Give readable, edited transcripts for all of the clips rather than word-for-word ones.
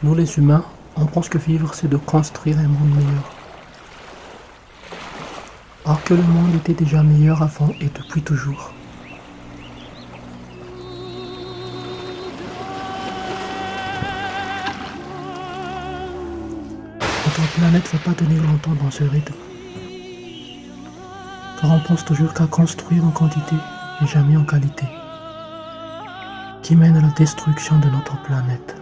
Nous les humains, on pense que vivre c'est de construire un monde meilleur. Or que le monde était déjà meilleur avant et depuis toujours. Notre planète ne va pas tenir longtemps dans ce rythme. Car on pense toujours qu'à construire en quantité et jamais en qualité. Qui mène à la destruction de notre planète.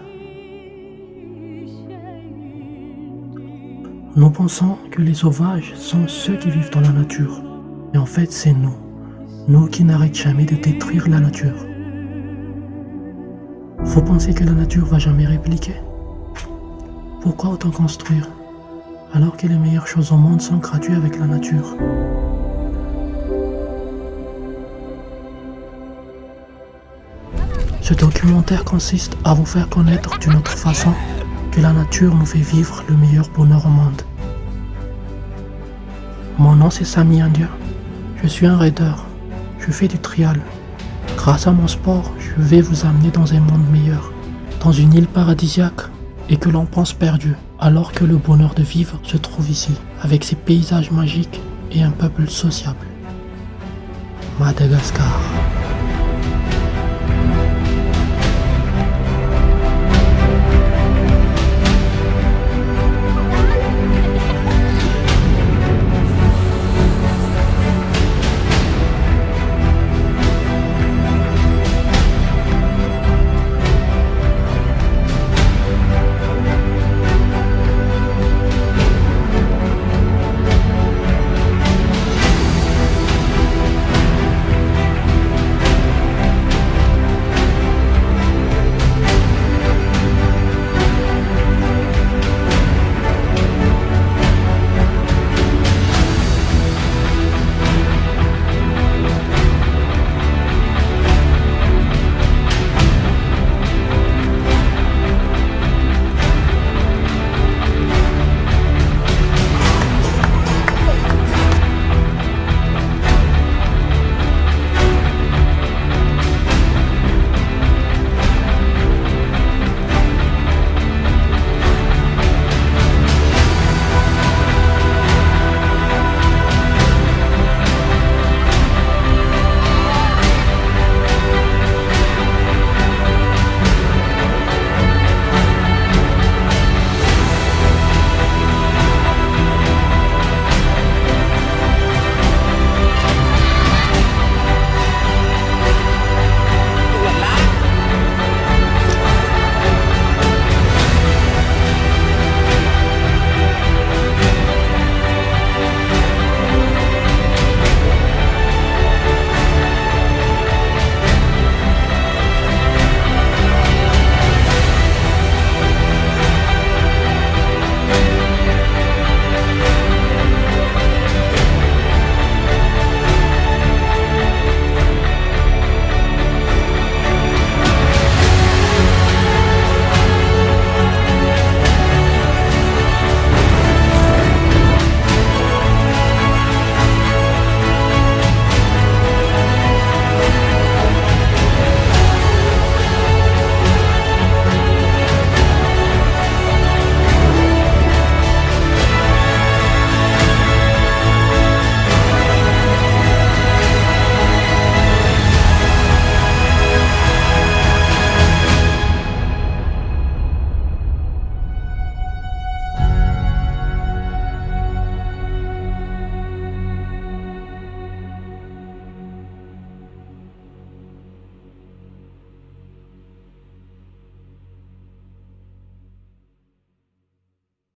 Nous pensons que les sauvages sont ceux qui vivent dans la nature. Mais en fait, c'est nous. Nous qui n'arrêtons jamais de détruire la nature. Vous pensez que la nature va jamais répliquer? Pourquoi autant construire? Alors que les meilleures choses au monde sont gratuites avec la nature. Ce documentaire consiste à vous faire connaître d'une autre façon que la nature nous fait vivre le meilleur bonheur au monde. Mon nom c'est Sami India. Je suis un raider. Je fais du trial. Grâce à mon sport, je vais vous amener dans un monde meilleur, dans une île paradisiaque et que l'on pense perdue, alors que le bonheur de vivre se trouve ici, avec ses paysages magiques et un peuple sociable. Madagascar.